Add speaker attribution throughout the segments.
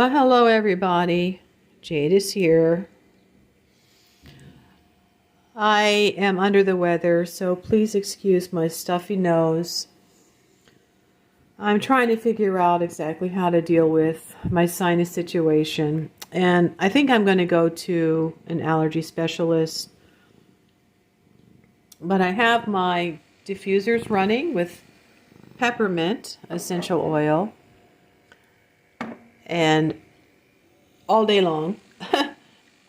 Speaker 1: Well, hello everybody. Jade is here. I am under the weather, so please excuse my stuffy nose. I'm trying to figure out exactly how to deal with my sinus situation, and I think I'm going to go to an allergy specialist. But I have my diffusers running with peppermint essential oil and all day long.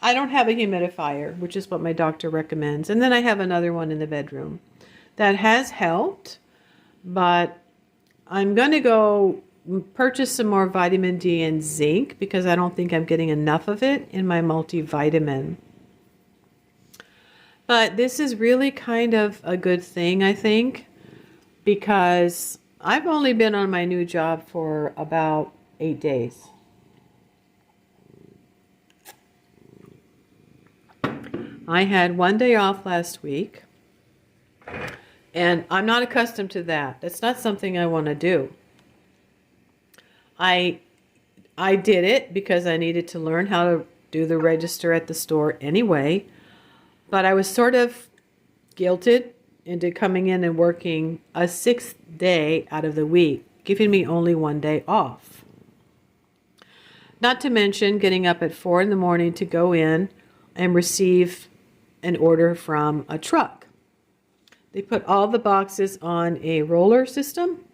Speaker 1: I don't have a humidifier, which is what my doctor recommends. And then I have another one in the bedroom. That has helped, but I'm going to go purchase some more vitamin D and zinc because I don't think I'm getting enough of it in my multivitamin. But this is really kind of a good thing, I think, because I've only been on my new job for about 8 days. I had 1 day off last week, and I'm not accustomed to that. That's not something I want to do. I did it because I needed to learn how to do the register at the store anyway, but I was sort of guilted into coming in and working a 6th day out of the week, giving me only 1 day off. Not to mention getting up at 4 in the morning to go in and receive an order from a truck. They put all the boxes on a roller system,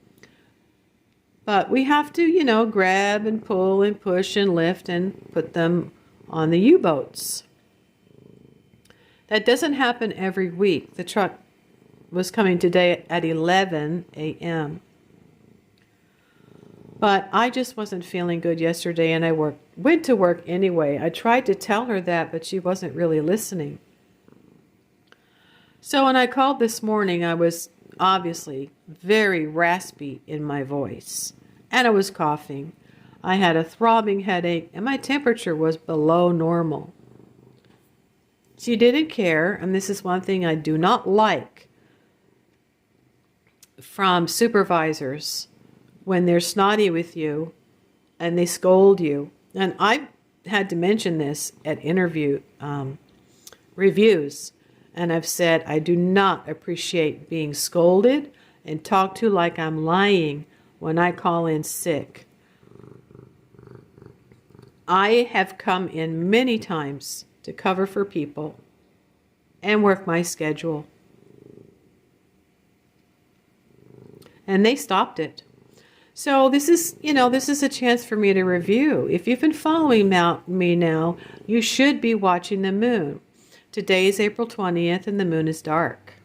Speaker 1: but we have to, grab and pull and push and lift and put them on the U-boats. That doesn't happen every week. The truck was coming today at 11 a.m. But I just wasn't feeling good yesterday, and I went to work anyway. I tried to tell her that, but she wasn't really listening. So when I called this morning, I was obviously very raspy in my voice, and I was coughing. I had a throbbing headache, and my temperature was below normal. She didn't care, and this is one thing I do not like from supervisors when they're snotty with you and they scold you. And I've had to mention this at interview reviews. And I've said I do not appreciate being scolded and talked to like I'm lying when I call in sick. I have come in many times to cover for people and work my schedule. And they stopped it. So this is a chance for me to review. If you've been following me now, you should be watching the moon. Today is April 20th and the moon is dark.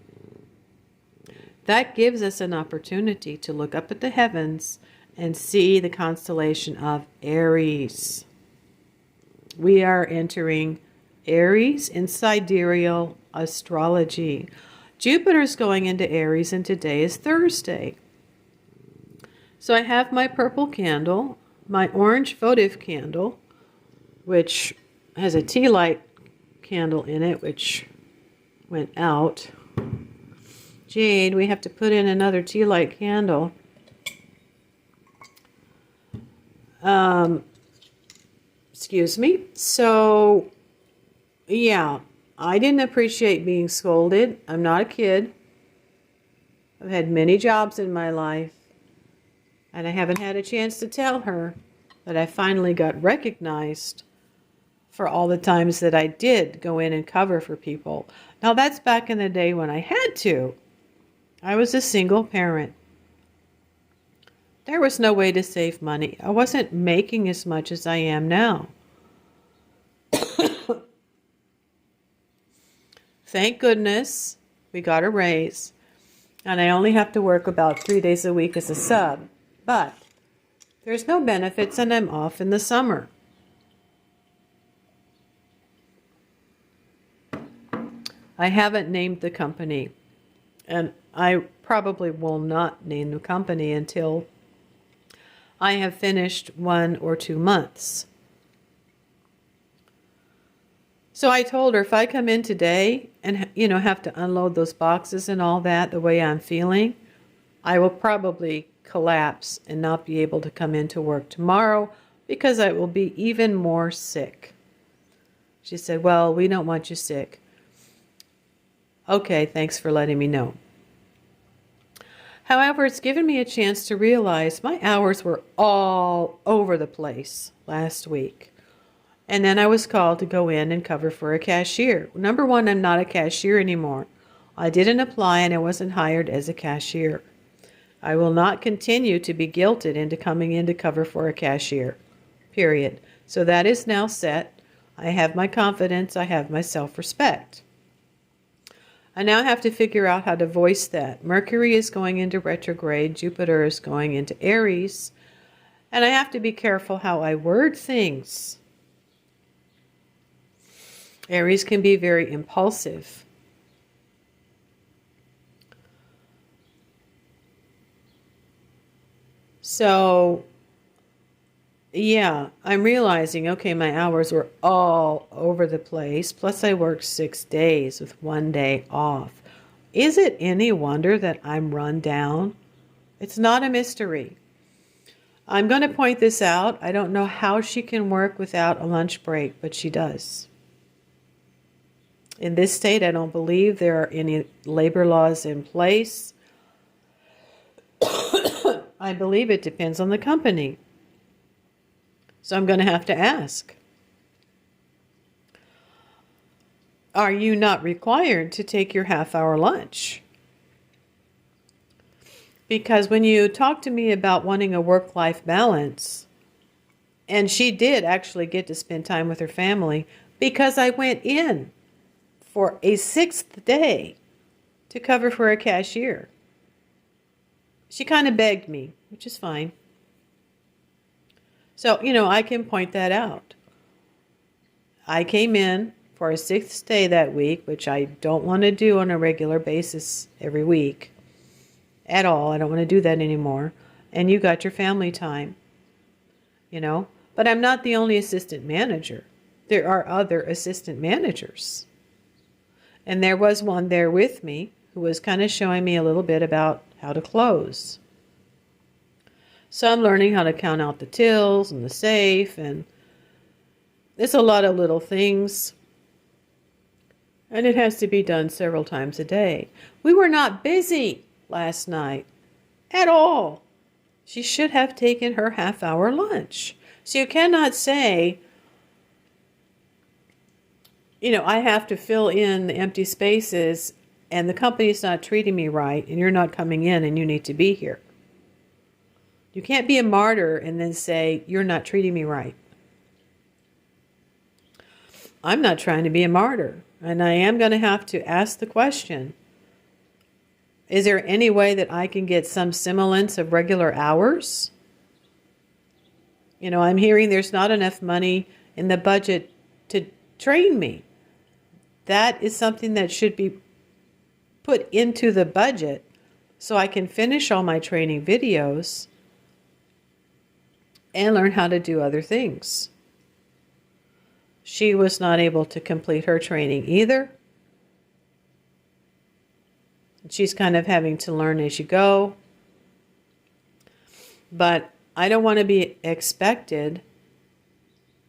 Speaker 1: That gives us an opportunity to look up at the heavens and see the constellation of Aries. We are entering Aries in sidereal astrology. Jupiter's going into Aries, and today is Thursday. So I have my purple candle, my orange votive candle, which has a tea light candle in it, which went out. Jade, we have to put in another tea light candle. Excuse me. So, yeah, I didn't appreciate being scolded. I'm not a kid. I've had many jobs in my life, and I haven't had a chance to tell her that I finally got recognized for all the times that I did go in and cover for people. Now, that's back in the day when I had to. I was a single parent. There was no way to save money. I wasn't making as much as I am now. Thank goodness we got a raise, and I only have to work about 3 days a week as a sub. But there's no benefits, and I'm off in the summer. I haven't named the company, and I probably will not name the company until I have finished 1 or 2 months. So I told her if I come in today and have to unload those boxes and all that the way I'm feeling, I will probably collapse and not be able to come into work tomorrow because I will be even more sick. She said, well, we don't want you sick. Okay, thanks for letting me know. However, it's given me a chance to realize my hours were all over the place last week. And then I was called to go in and cover for a cashier. Number one, I'm not a cashier anymore. I didn't apply and I wasn't hired as a cashier. I will not continue to be guilted into coming in to cover for a cashier, period. So that is now set. I have my confidence. I have my self-respect. I now have to figure out how to voice that. Mercury is going into retrograde. Jupiter is going into Aries. And I have to be careful how I word things. Aries can be very impulsive. So, yeah, I'm realizing, okay, my hours were all over the place. Plus I worked 6 days with 1 day off. Is it any wonder that I'm run down? It's not a mystery. I'm going to point this out. I don't know how she can work without a lunch break, but she does. In this state, I don't believe there are any labor laws in place. I believe it depends on the company. So I'm going to have to ask. Are you not required to take your half-hour lunch? Because when you talk to me about wanting a work-life balance, and she did actually get to spend time with her family because I went in for a 6th day to cover for a cashier. She kind of begged me, which is fine. So, I can point that out. I came in for a 6th day that week, which I don't want to do on a regular basis every week at all. I don't want to do that anymore. And you got your family time, But I'm not the only assistant manager. There are other assistant managers. And there was one there with me who was kind of showing me a little bit about how to close. So I'm learning how to count out the tills and the safe, and it's a lot of little things. And it has to be done several times a day. We were not busy last night at all. She should have taken her half-hour lunch. So you cannot say, I have to fill in the empty spaces and the company's not treating me right and you're not coming in and you need to be here. You can't be a martyr and then say, you're not treating me right. I'm not trying to be a martyr. And I am going to have to ask the question, is there any way that I can get some semblance of regular hours? I'm hearing there's not enough money in the budget to train me. That is something that should be put into the budget so I can finish all my training videos and learn how to do other things. She was not able to complete her training either. She's kind of having to learn as you go. But I don't want to be expected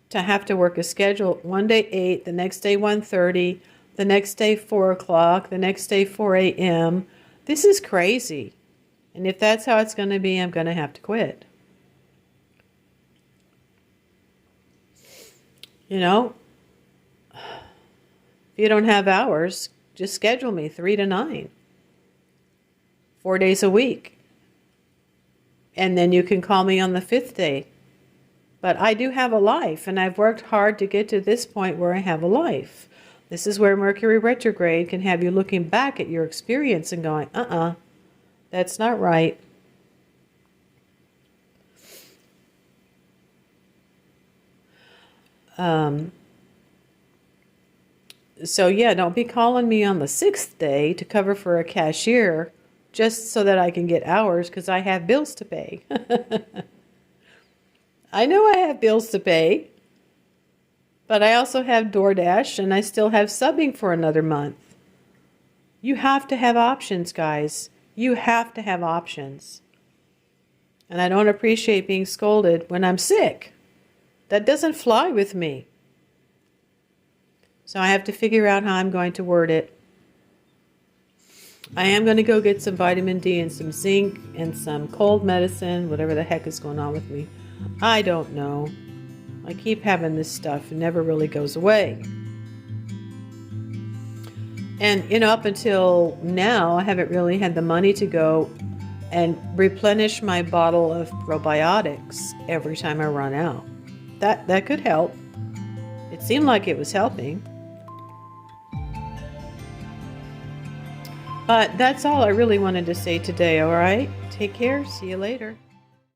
Speaker 1: to have to work a schedule one day 8, the next day 1:30, the next day 4 o'clock, the next day 4 a.m. This is crazy. And if that's how it's going to be, I'm going to have to quit. If you don't have hours, just schedule me 3 to 9. 4 days a week. And then you can call me on the 5th day. But I do have a life, and I've worked hard to get to this point where I have a life. This is where Mercury retrograde can have you looking back at your experience and going, that's not right. So yeah, don't be calling me on the 6th day to cover for a cashier just so that I can get hours because I have bills to pay. I know I have bills to pay, but I also have DoorDash and I still have subbing for another month. You have to have options, guys. You have to have options. And I don't appreciate being scolded when I'm sick. That doesn't fly with me. So I have to figure out how I'm going to word it. I am going to go get some vitamin D and some zinc and some cold medicine, whatever the heck is going on with me. I don't know. I keep having this stuff. It never really goes away. And, up until now, I haven't really had the money to go and replenish my bottle of probiotics every time I run out. That could help. It seemed like it was helping. But that's all I really wanted to say today, all right? Take care. See you later.